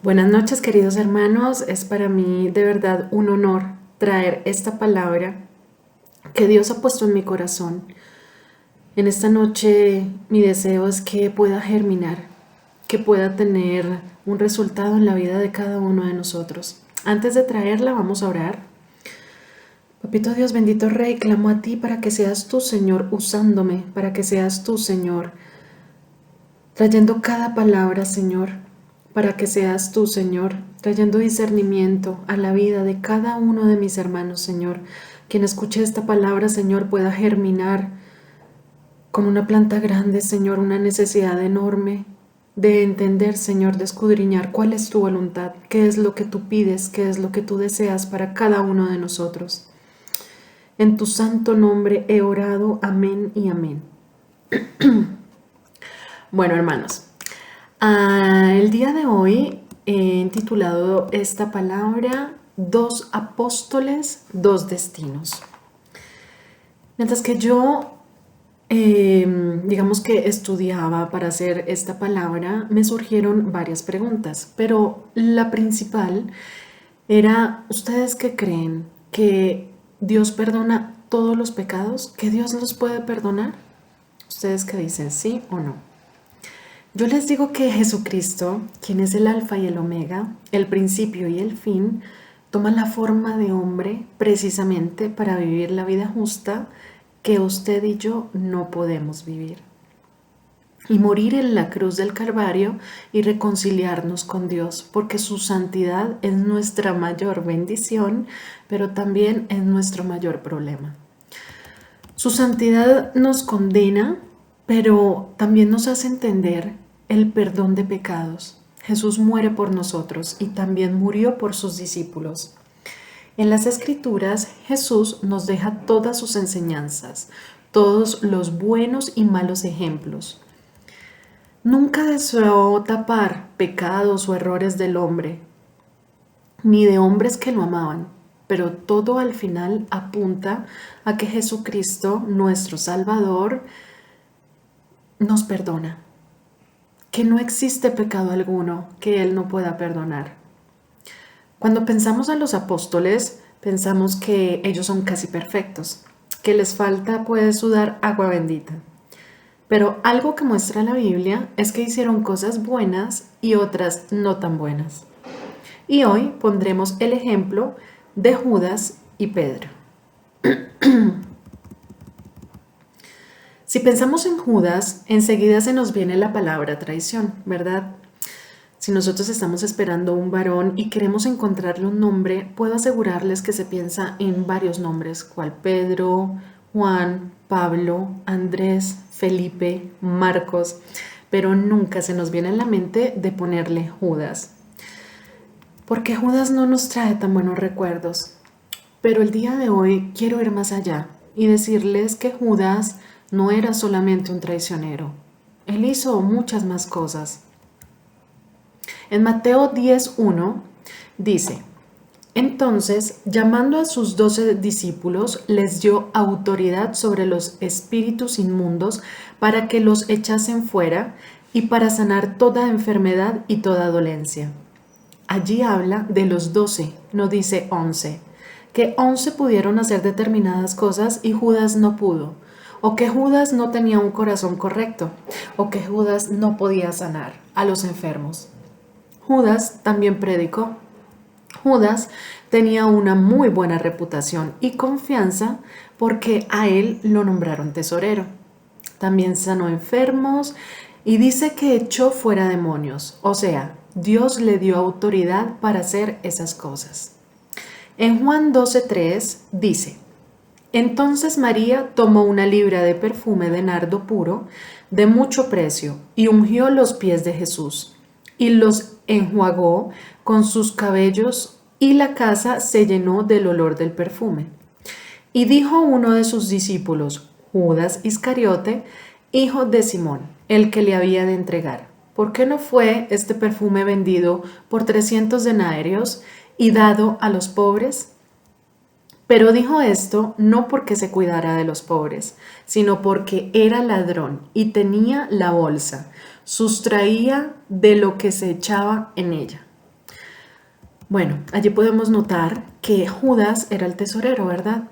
Buenas noches, queridos hermanos. Es para mí de verdad un honor traer esta palabra que Dios ha puesto en mi corazón. En esta noche mi deseo es que pueda germinar, que pueda tener un resultado en la vida de cada uno de nosotros. Antes de traerla, vamos a orar. Papito Dios, bendito Rey, clamo a ti para que seas tú, Señor, usándome, para que seas tú, Señor, trayendo cada palabra, Señor, para que seas tú, Señor, trayendo discernimiento a la vida de cada uno de mis hermanos, Señor. Quien escuche esta palabra, Señor, pueda germinar con una planta grande, Señor, una necesidad enorme de entender, Señor, de escudriñar cuál es tu voluntad, qué es lo que tú pides, qué es lo que tú deseas para cada uno de nosotros. En tu santo nombre he orado, amén y amén. Bueno, hermanos, el día de hoy he titulado esta palabra Dos apóstoles, dos destinos. Mientras que yo, digamos que estudiaba para hacer esta palabra, me surgieron varias preguntas, pero la principal era, ¿ustedes qué creen? ¿Que Dios perdona todos los pecados? ¿Que Dios los puede perdonar? ¿Ustedes qué dicen, sí o no? Yo les digo que Jesucristo, quien es el alfa y el omega, el principio y el fin, toma la forma de hombre precisamente para vivir la vida justa que usted y yo no podemos vivir. Y morir en la cruz del Calvario y reconciliarnos con Dios, porque su santidad es nuestra mayor bendición, pero también es nuestro mayor problema. Su santidad nos condena, pero también nos hace entender el perdón de pecados. Jesús muere por nosotros y también murió por sus discípulos. En las Escrituras, Jesús nos deja todas sus enseñanzas, todos los buenos y malos ejemplos. Nunca deseó tapar pecados o errores del hombre, ni de hombres que lo amaban, pero todo al final apunta a que Jesucristo, nuestro Salvador, nos perdona, que no existe pecado alguno que Él no pueda perdonar. Cuando pensamos en los apóstoles, pensamos que ellos son casi perfectos, que les falta pues sudar agua bendita. Pero algo que muestra la Biblia es que hicieron cosas buenas y otras no tan buenas. Y hoy pondremos el ejemplo de Judas y Pedro. Si pensamos en Judas, enseguida se nos viene la palabra traición, ¿verdad? Si nosotros estamos esperando un varón y queremos encontrarle un nombre, puedo asegurarles que se piensa en varios nombres, cual Pedro, Juan, Pablo, Andrés, Felipe, Marcos, pero nunca se nos viene en la mente de ponerle Judas, porque Judas no nos trae tan buenos recuerdos. Pero el día de hoy quiero ir más allá y decirles que Judas no era solamente un traicionero. Él hizo muchas más cosas. En Mateo 10:1 dice, entonces, llamando a sus 12 discípulos, les dio autoridad sobre los espíritus inmundos para que los echasen fuera y para sanar toda enfermedad y toda dolencia. Allí habla de los 12, no dice 11, que 11 pudieron hacer determinadas cosas y Judas no pudo, o que Judas no tenía un corazón correcto, o que Judas no podía sanar a los enfermos. Judas también predicó. Judas tenía una muy buena reputación y confianza porque a él lo nombraron tesorero. También sanó enfermos y dice que echó fuera demonios, o sea, Dios le dio autoridad para hacer esas cosas. En Juan 12:3 dice, entonces María tomó una libra de perfume de nardo puro, de mucho precio, y ungió los pies de Jesús, y los enjuagó con sus cabellos, y la casa se llenó del olor del perfume. Y dijo uno de sus discípulos, Judas Iscariote, hijo de Simón, el que le había de entregar, ¿por qué no fue este perfume vendido por 300 denarios y dado a los pobres? Pero dijo esto no porque se cuidara de los pobres, sino porque era ladrón y tenía la bolsa, sustraía de lo que se echaba en ella. Bueno, allí podemos notar que Judas era el tesorero, ¿verdad?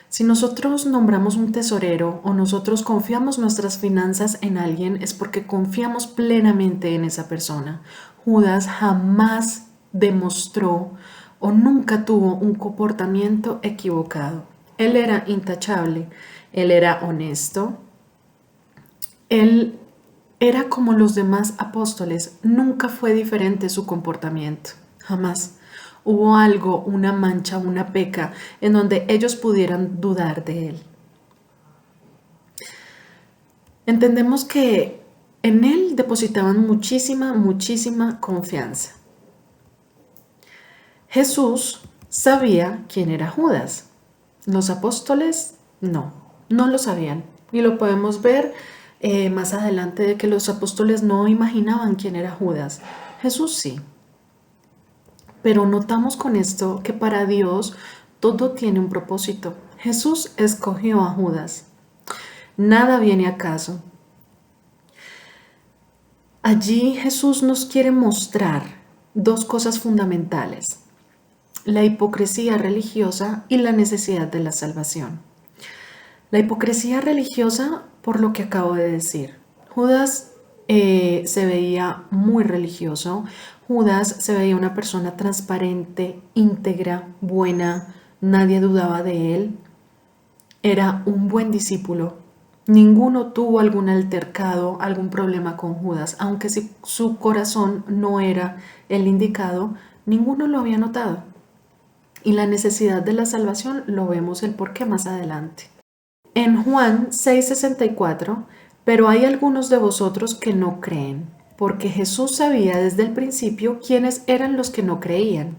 Si nosotros nombramos un tesorero o nosotros confiamos nuestras finanzas en alguien, es porque confiamos plenamente en esa persona. Judas jamás demostró o nunca tuvo un comportamiento equivocado. Él era intachable, él era honesto, él era como los demás apóstoles, nunca fue diferente su comportamiento, jamás. Hubo algo, una mancha, una peca, en donde ellos pudieran dudar de él. Entendemos que en él depositaban muchísima confianza. Jesús sabía quién era Judas. Los apóstoles no lo sabían. Y lo podemos ver más adelante de que los apóstoles no imaginaban quién era Judas. Jesús sí. Pero notamos con esto que para Dios todo tiene un propósito. Jesús escogió a Judas. Nada viene a caso. Allí Jesús nos quiere mostrar dos cosas fundamentales: la hipocresía religiosa y la necesidad de la salvación. La hipocresía religiosa, por lo que acabo de decir. Judas se veía muy religioso. Judas se veía una persona transparente, íntegra, buena. Nadie dudaba de él. Era un buen discípulo. Ninguno tuvo algún altercado, algún problema con Judas, aunque si su corazón no era el indicado, ninguno lo había notado. Y la necesidad de la salvación lo vemos el por qué más adelante. En Juan 6:64, pero hay algunos de vosotros que no creen, porque Jesús sabía desde el principio quiénes eran los que no creían.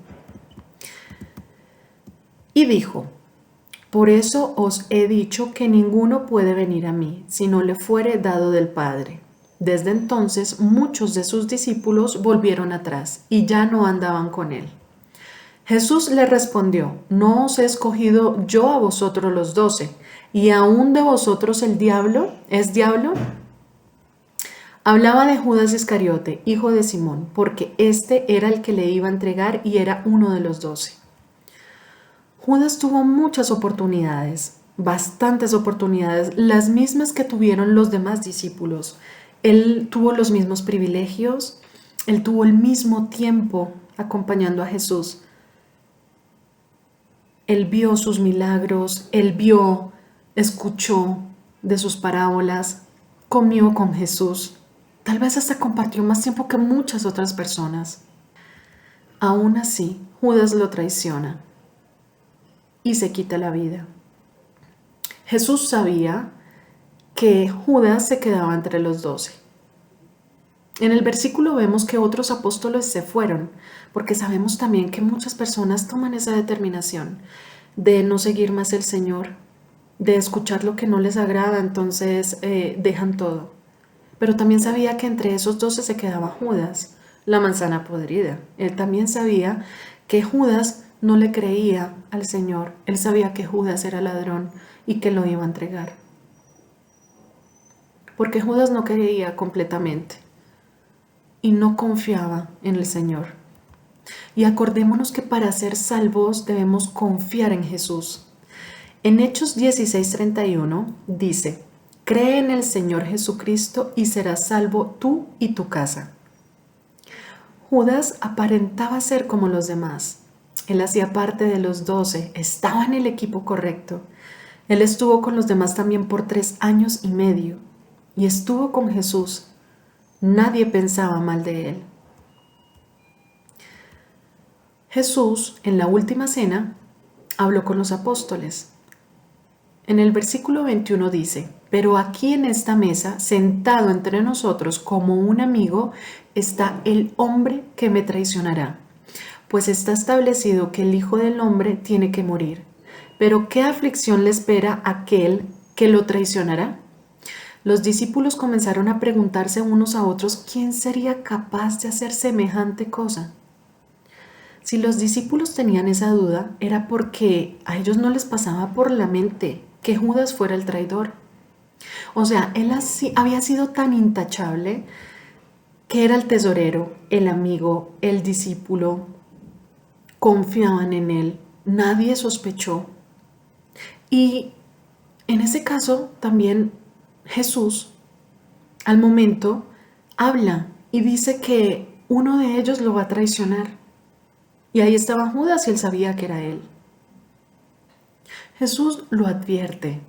Y dijo: por eso os he dicho que ninguno puede venir a mí, si no le fuere dado del Padre. Desde entonces muchos de sus discípulos volvieron atrás y ya no andaban con él. Jesús le respondió: ¿no os he escogido yo a vosotros los 12? ¿Y aún de vosotros el diablo es diablo? Hablaba de Judas Iscariote, hijo de Simón, porque este era el que le iba a entregar y era uno de los 12. Judas tuvo muchas oportunidades, bastantes oportunidades, las mismas que tuvieron los demás discípulos. Él tuvo los mismos privilegios, él tuvo el mismo tiempo acompañando a Jesús. Él vio sus milagros, escuchó de sus parábolas, comió con Jesús. Tal vez hasta compartió más tiempo que muchas otras personas. Aún así, Judas lo traiciona y se quita la vida. Jesús sabía que Judas se quedaba entre los 12. En el versículo vemos que otros apóstoles se fueron, porque sabemos también que muchas personas toman esa determinación de no seguir más el Señor, de escuchar lo que no les agrada, entonces dejan todo. Pero también sabía que entre esos 12 se quedaba Judas, la manzana podrida. Él también sabía que Judas no le creía al Señor. Él sabía que Judas era ladrón y que lo iba a entregar. Porque Judas no creía completamente y no confiaba en el Señor. Y acordémonos que para ser salvos debemos confiar en Jesús. En Hechos 16:31 dice: cree en el Señor Jesucristo y serás salvo tú y tu casa. Judas aparentaba ser como los demás. Él hacía parte de los 12, estaba en el equipo correcto. Él estuvo con los demás también por 3 años y medio y estuvo con Jesús. Nadie pensaba mal de él. Jesús, en la última cena, habló con los apóstoles. En el versículo 21 dice: pero aquí en esta mesa, sentado entre nosotros como un amigo, está el hombre que me traicionará. Pues está establecido que el Hijo del Hombre tiene que morir. Pero ¿qué aflicción le espera a aquel que lo traicionará? Los discípulos comenzaron a preguntarse unos a otros quién sería capaz de hacer semejante cosa. Si los discípulos tenían esa duda, era porque a ellos no les pasaba por la mente que Judas fuera el traidor. O sea, él había sido tan intachable que era el tesorero, el amigo, el discípulo. confiaban en él, nadie sospechó. Y en ese caso también Jesús al momento habla y dice que uno de ellos lo va a traicionar. Y ahí estaba Judas y él sabía que era él. Jesús lo advierte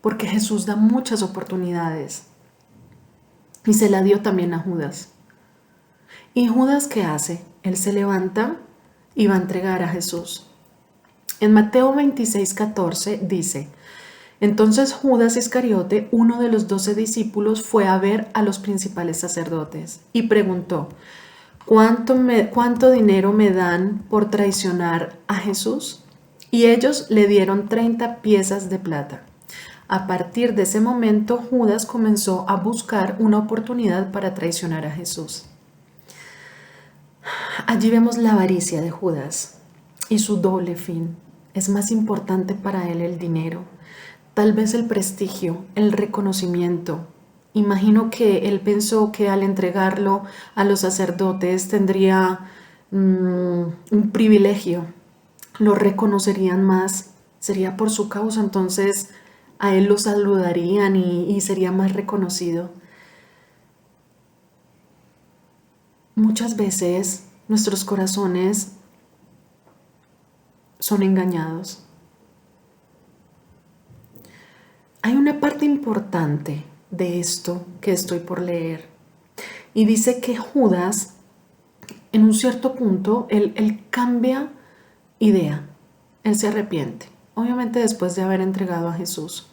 porque Jesús da muchas oportunidades y se la dio también a Judas. ¿Y Judas qué hace? Él se levanta y va a entregar a Jesús. En Mateo 26:14 dice: entonces Judas Iscariote, uno de los 12 discípulos, fue a ver a los principales sacerdotes y preguntó: ¿Cuánto dinero me dan por traicionar a Jesús? Y ellos le dieron 30 piezas de plata. A partir de ese momento, Judas comenzó a buscar una oportunidad para traicionar a Jesús. Allí vemos la avaricia de Judas y su doble fin. Es más importante para él el dinero, tal vez el prestigio, el reconocimiento. Imagino que él pensó que al entregarlo a los sacerdotes tendría un privilegio, lo reconocerían más, sería por su causa, entonces a él lo saludarían y sería más reconocido. Muchas veces nuestros corazones son engañados. Hay una parte importante de esto que estoy por leer. Y dice que Judas, en un cierto punto, él cambia idea. Él se arrepiente. Obviamente después de haber entregado a Jesús.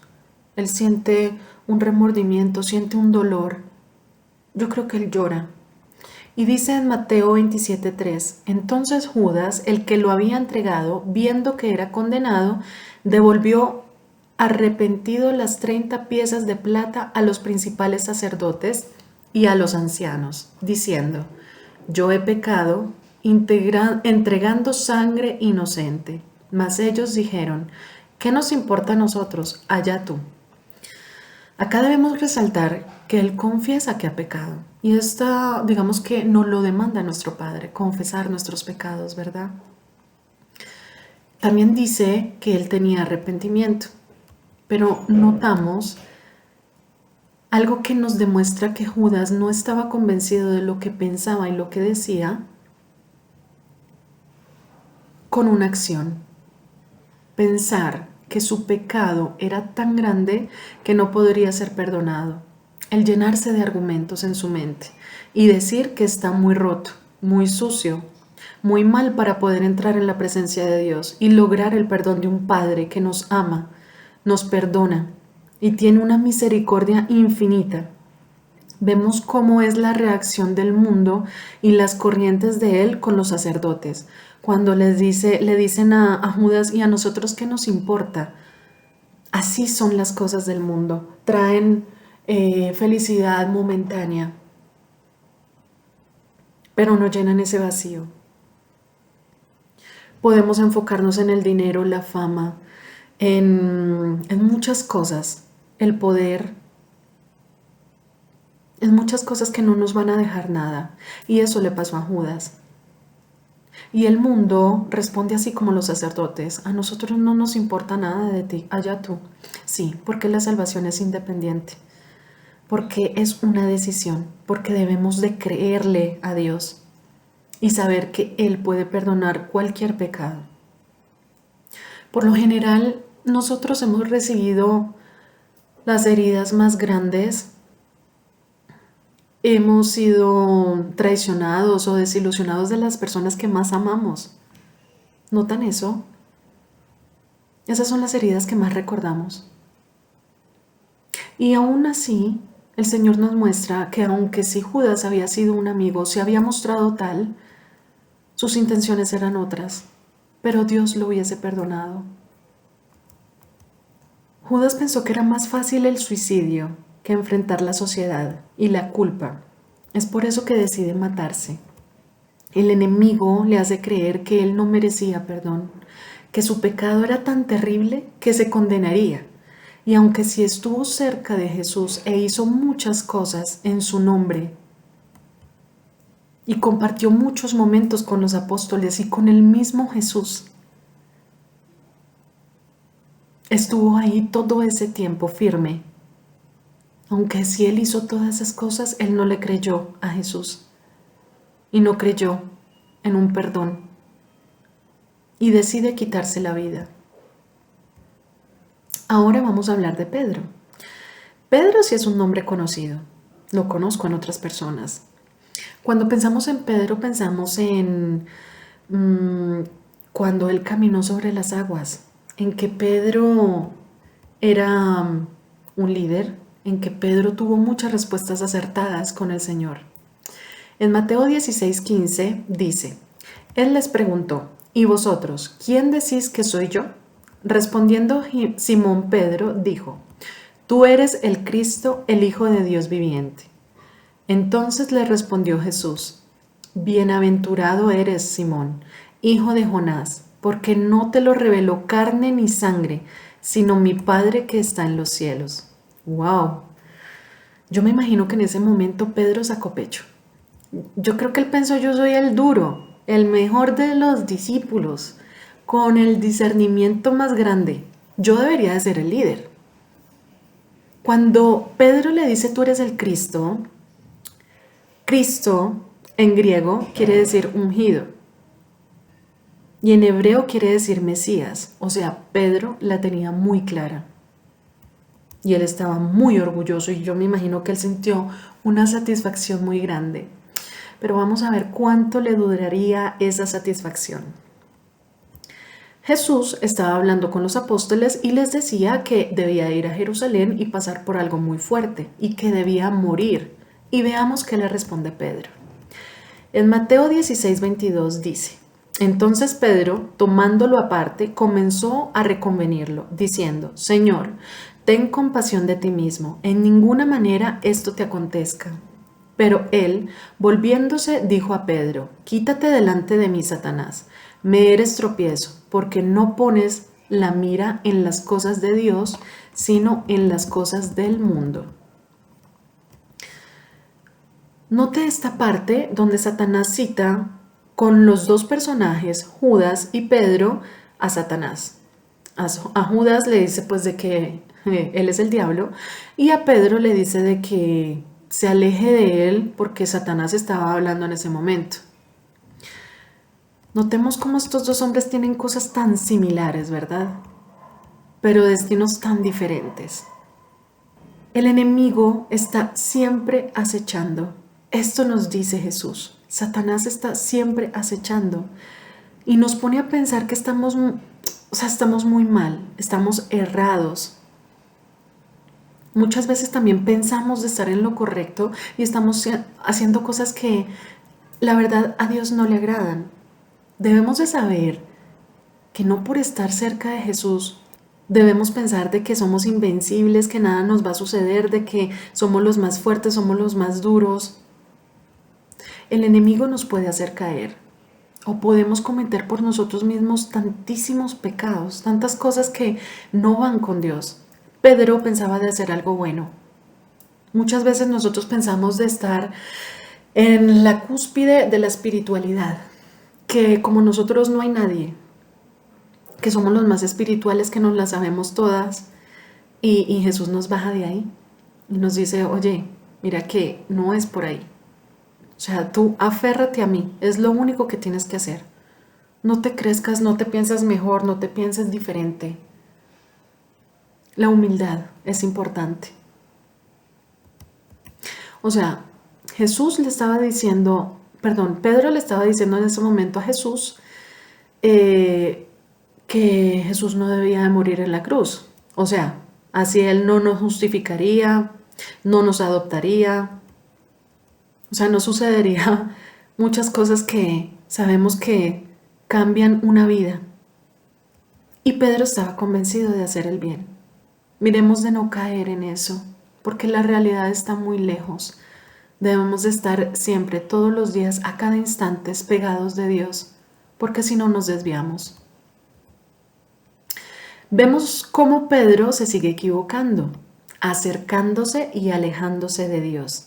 Él siente un remordimiento, siente un dolor. Yo creo que él llora. Y dice en Mateo 27:3, entonces Judas, el que lo había entregado, viendo que era condenado, devolvió arrepentido las 30 piezas de plata a los principales sacerdotes y a los ancianos, diciendo: yo he pecado entregando sangre inocente. Mas ellos dijeron: ¿qué nos importa a nosotros? Allá tú. Acá debemos resaltar que él confiesa que ha pecado. Y esta, digamos que nos lo demanda nuestro Padre, confesar nuestros pecados, ¿verdad? También dice que él tenía arrepentimiento. Pero notamos algo que nos demuestra que Judas no estaba convencido de lo que pensaba y lo que decía con una acción. Pensar que su pecado era tan grande que no podría ser perdonado. El llenarse de argumentos en su mente y decir que está muy roto, muy sucio, muy mal para poder entrar en la presencia de Dios y lograr el perdón de un Padre que nos ama, nos perdona y tiene una misericordia infinita. Vemos cómo es la reacción del mundo y las corrientes de él con los sacerdotes. Cuando le dicen a Judas: ¿y a nosotros qué nos importa? Así son las cosas del mundo. Traen felicidad momentánea, pero no llenan ese vacío. Podemos enfocarnos en el dinero, la fama, en muchas cosas, el poder, en muchas cosas que no nos van a dejar nada. Y eso le pasó a Judas. Y el mundo responde así como los sacerdotes: a nosotros no nos importa nada de ti, allá tú. Sí, porque la salvación es independiente, porque es una decisión, porque debemos de creerle a Dios y saber que Él puede perdonar cualquier pecado. Por lo general, nosotros hemos recibido las heridas más grandes. Hemos sido traicionados o desilusionados de las personas que más amamos. ¿Notan eso? Esas son las heridas que más recordamos. Y aún así, el Señor nos muestra que aunque si Judas había sido un amigo, se había mostrado tal, sus intenciones eran otras, pero Dios lo hubiese perdonado. Judas pensó que era más fácil el suicidio que enfrentar la sociedad y la culpa. Es por eso que decide matarse. El enemigo le hace creer que él no merecía perdón, que su pecado era tan terrible que se condenaría. Y aunque sí estuvo cerca de Jesús e hizo muchas cosas en su nombre y compartió muchos momentos con los apóstoles y con el mismo Jesús. Estuvo ahí todo ese tiempo firme. Aunque si él hizo todas esas cosas, él no le creyó a Jesús y no creyó en un perdón y decide quitarse la vida. Ahora vamos a hablar de Pedro. Pedro sí es un nombre conocido, lo conozco en otras personas. Cuando pensamos en Pedro, pensamos en cuando él caminó sobre las aguas, en que Pedro era un líder, en que Pedro tuvo muchas respuestas acertadas con el Señor. En Mateo 16:15 dice, Él les preguntó, ¿y vosotros, quién decís que soy yo? Respondiendo Simón Pedro dijo, Tú eres el Cristo, el Hijo de Dios viviente. Entonces le respondió Jesús, Bienaventurado eres, Simón, hijo de Jonás, porque no te lo reveló carne ni sangre, sino mi Padre que está en los cielos. ¡Wow! Yo me imagino que en ese momento Pedro sacó pecho. Yo creo que él pensó, yo soy el duro, el mejor de los discípulos, con el discernimiento más grande. Yo debería de ser el líder. Cuando Pedro le dice, tú eres el Cristo, Cristo en griego quiere decir ungido y en hebreo quiere decir Mesías. O sea, Pedro la tenía muy clara y él estaba muy orgulloso y yo me imagino que él sintió una satisfacción muy grande. Pero vamos a ver cuánto le duraría esa satisfacción. Jesús estaba hablando con los apóstoles y les decía que debía ir a Jerusalén y pasar por algo muy fuerte y que debía morir. Y veamos qué le responde Pedro. En Mateo 16:22 dice, Entonces Pedro, tomándolo aparte, comenzó a reconvenirlo, diciendo, Señor, ten compasión de ti mismo, en ninguna manera esto te acontezca. Pero él, volviéndose, dijo a Pedro, Quítate delante de mí, Satanás, me eres tropiezo, porque no pones la mira en las cosas de Dios, sino en las cosas del mundo. Note esta parte donde Satanás cita con los dos personajes, Judas y Pedro, a Satanás. A Judas le dice pues de que él es el diablo y a Pedro le dice de que se aleje de él porque Satanás estaba hablando en ese momento. Notemos cómo estos dos hombres tienen cosas tan similares, ¿verdad? Pero destinos tan diferentes. El enemigo está siempre acechando. Esto nos dice Jesús. Satanás está siempre acechando y nos pone a pensar que estamos muy mal, estamos errados. Muchas veces también pensamos de estar en lo correcto y estamos haciendo cosas que la verdad a Dios no le agradan. Debemos de saber que no por estar cerca de Jesús debemos pensar de que somos invencibles, que nada nos va a suceder, de que somos los más fuertes, somos los más duros. El enemigo nos puede hacer caer o podemos cometer por nosotros mismos tantísimos pecados, tantas cosas que no van con Dios. Pedro pensaba de hacer algo bueno. Muchas veces nosotros pensamos de estar en la cúspide de la espiritualidad, que como nosotros no hay nadie, que somos los más espirituales, que nos las sabemos todas, y Jesús nos baja de ahí y nos dice, oye, mira que no es por ahí. O sea, tú aférrate a mí, es lo único que tienes que hacer. No te crezcas, no te pienses mejor, no te pienses diferente. La humildad es importante. O sea, Pedro le estaba diciendo en ese momento a Jesús que Jesús no debía de morir en la cruz. O sea, así Él no nos justificaría, no nos adoptaría. O sea, no sucedería muchas cosas que sabemos que cambian una vida. Y Pedro estaba convencido de hacer el bien. Miremos de no caer en eso, porque la realidad está muy lejos. Debemos de estar siempre, todos los días, a cada instante, pegados de Dios, porque si no nos desviamos. Vemos cómo Pedro se sigue equivocando, acercándose y alejándose de Dios.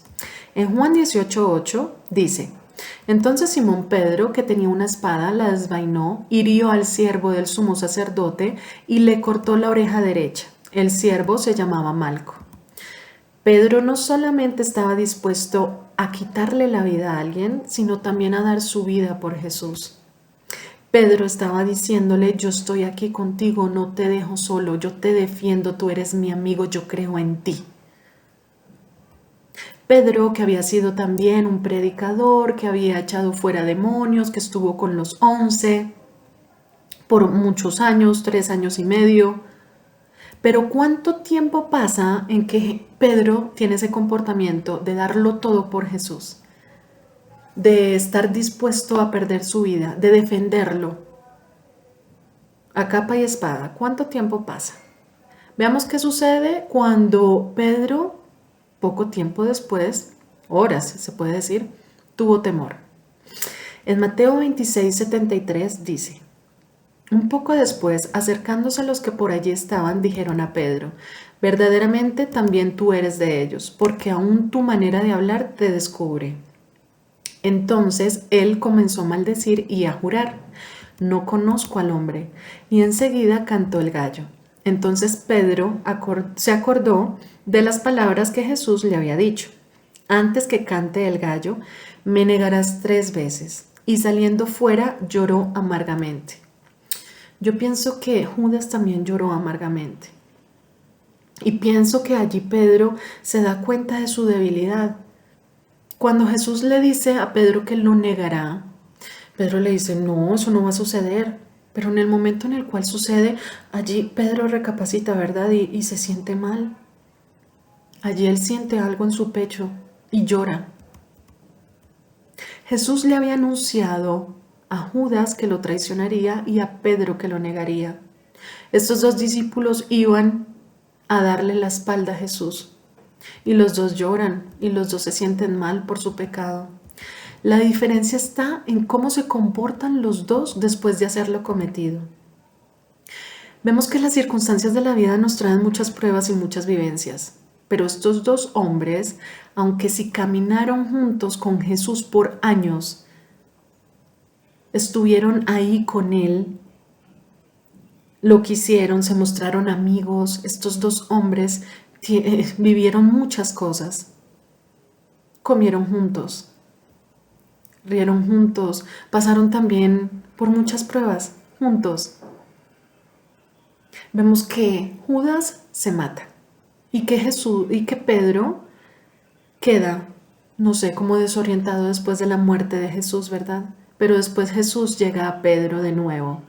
En Juan 18:8 dice, Entonces Simón Pedro, que tenía una espada, la desvainó, hirió al siervo del sumo sacerdote y le cortó la oreja derecha. El siervo se llamaba Malco. Pedro no solamente estaba dispuesto a quitarle la vida a alguien, sino también a dar su vida por Jesús. Pedro estaba diciéndole, yo estoy aquí contigo, no te dejo solo, yo te defiendo, tú eres mi amigo, yo creo en ti. Pedro, que había sido también un predicador, que había echado fuera demonios, que estuvo con los 11 por muchos años, 3 años y medio. Pero ¿cuánto tiempo pasa en que Pedro tiene ese comportamiento de darlo todo por Jesús? De estar dispuesto a perder su vida, de defenderlo a capa y espada. ¿Cuánto tiempo pasa? Veamos qué sucede cuando Pedro, poco tiempo después, horas se puede decir, tuvo temor. En Mateo 26:73 dice, un poco después, acercándose a los que por allí estaban, dijeron a Pedro, verdaderamente también tú eres de ellos, porque aún tu manera de hablar te descubre. Entonces él comenzó a maldecir y a jurar, no conozco al hombre, y enseguida cantó el gallo. Entonces Pedro se acordó de las palabras que Jesús le había dicho. Antes que cante el gallo, me negarás 3 veces. Y saliendo fuera, lloró amargamente. Yo pienso que Judas también lloró amargamente. Y pienso que allí Pedro se da cuenta de su debilidad. Cuando Jesús le dice a Pedro que lo negará, Pedro le dice, no, eso no va a suceder. Pero en el momento en el cual sucede, allí Pedro recapacita, ¿verdad? Y se siente mal. Allí él siente algo en su pecho y llora. Jesús le había anunciado a Judas que lo traicionaría y a Pedro que lo negaría. Estos 2 discípulos iban a darle la espalda a Jesús. Y los dos lloran y los dos se sienten mal por su pecado. La diferencia está en cómo se comportan los dos después de hacerlo cometido. Vemos que las circunstancias de la vida nos traen muchas pruebas y muchas vivencias, pero estos 2 hombres, aunque sí caminaron juntos con Jesús por años, estuvieron ahí con Él, lo quisieron, se mostraron amigos, estos 2 hombres vivieron muchas cosas, comieron juntos, rieron juntos, pasaron también por muchas pruebas juntos. Vemos que Judas se mata y que Pedro queda, no sé, como desorientado después de la muerte de Jesús, ¿verdad? Pero después Jesús llega a Pedro de nuevo.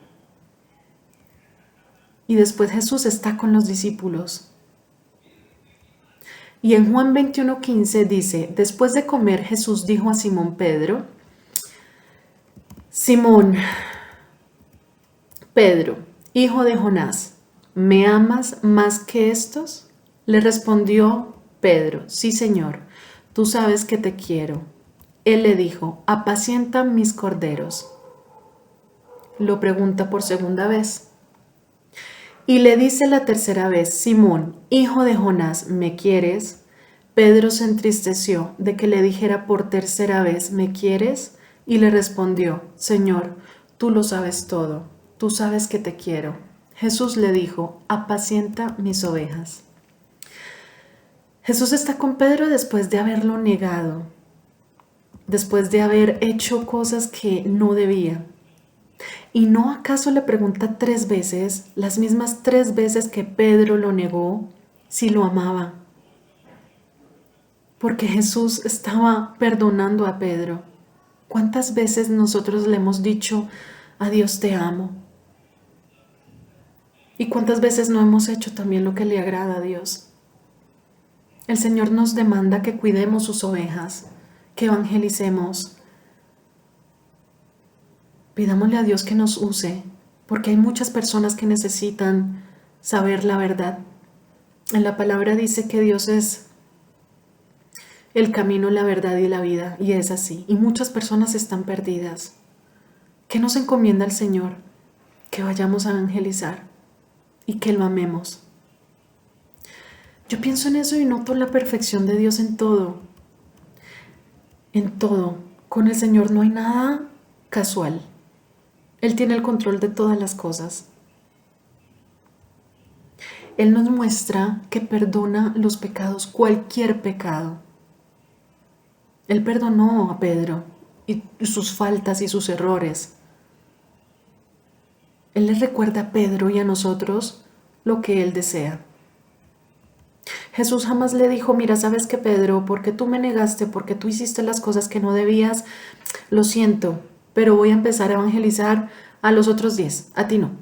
Y después Jesús está con los discípulos. Y en Juan 21:15 dice, después de comer Jesús dijo a Simón Pedro, Simón, Pedro, hijo de Jonás, ¿me amas más que estos? Le respondió Pedro, sí, Señor, tú sabes que te quiero. Él le dijo, apacienta mis corderos. Lo pregunta por segunda vez. Y le dice la tercera vez, Simón, hijo de Jonás, ¿me quieres? Pedro se entristeció de que le dijera por tercera vez, ¿me quieres? Y le respondió, Señor, tú lo sabes todo, tú sabes que te quiero. Jesús le dijo, apacienta mis ovejas. Jesús está con Pedro después de haberlo negado, después de haber hecho cosas que no debía. ¿Y no acaso le pregunta 3 veces, las mismas 3 veces que Pedro lo negó, si lo amaba? Porque Jesús estaba perdonando a Pedro. ¿Cuántas veces nosotros le hemos dicho, a Dios te amo? ¿Y cuántas veces no hemos hecho también lo que le agrada a Dios? El Señor nos demanda que cuidemos sus ovejas, que evangelicemos. Pidámosle a Dios que nos use, porque hay muchas personas que necesitan saber la verdad. En la palabra dice que Dios es el camino, la verdad y la vida, y es así. Y muchas personas están perdidas. ¿Qué nos encomienda el Señor? Que vayamos a evangelizar y que lo amemos. Yo pienso en eso y noto la perfección de Dios en todo, Con el Señor no hay nada casual. Él tiene el control de todas las cosas. Él nos muestra que perdona los pecados, cualquier pecado. Él perdonó a Pedro y sus faltas y sus errores. Él le recuerda a Pedro y a nosotros lo que Él desea. Jesús jamás le dijo, mira, ¿sabes qué, Pedro? Porque tú me negaste, porque tú hiciste las cosas que no debías, lo siento, pero voy a empezar a evangelizar a los otros 10, a ti no.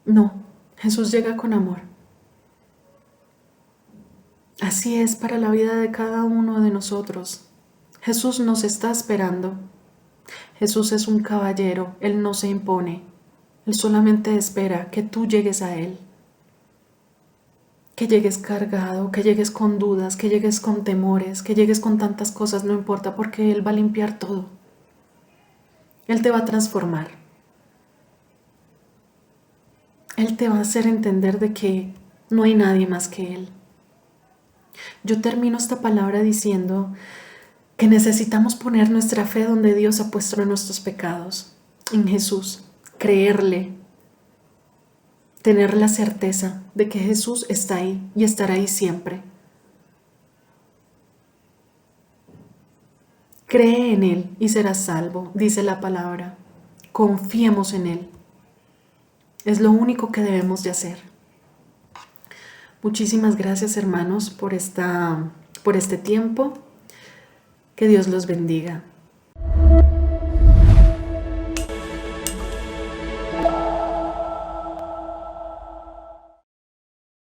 No, Jesús llega con amor. Así es para la vida de cada uno de nosotros. Jesús nos está esperando. Jesús es un caballero, Él no se impone. Él solamente espera que tú llegues a Él. Que llegues cargado, que llegues con dudas, que llegues con temores, que llegues con tantas cosas, no importa, porque Él va a limpiar todo. Él te va a transformar. Él te va a hacer entender de que no hay nadie más que Él. Yo termino esta palabra diciendo que necesitamos poner nuestra fe donde Dios ha puesto nuestros pecados, en Jesús, creerle, tener la certeza de que Jesús está ahí y estará ahí siempre. Cree en Él y serás salvo, dice la palabra. Confiemos en Él. Es lo único que debemos de hacer. Muchísimas gracias, hermanos, por este tiempo. Que Dios los bendiga.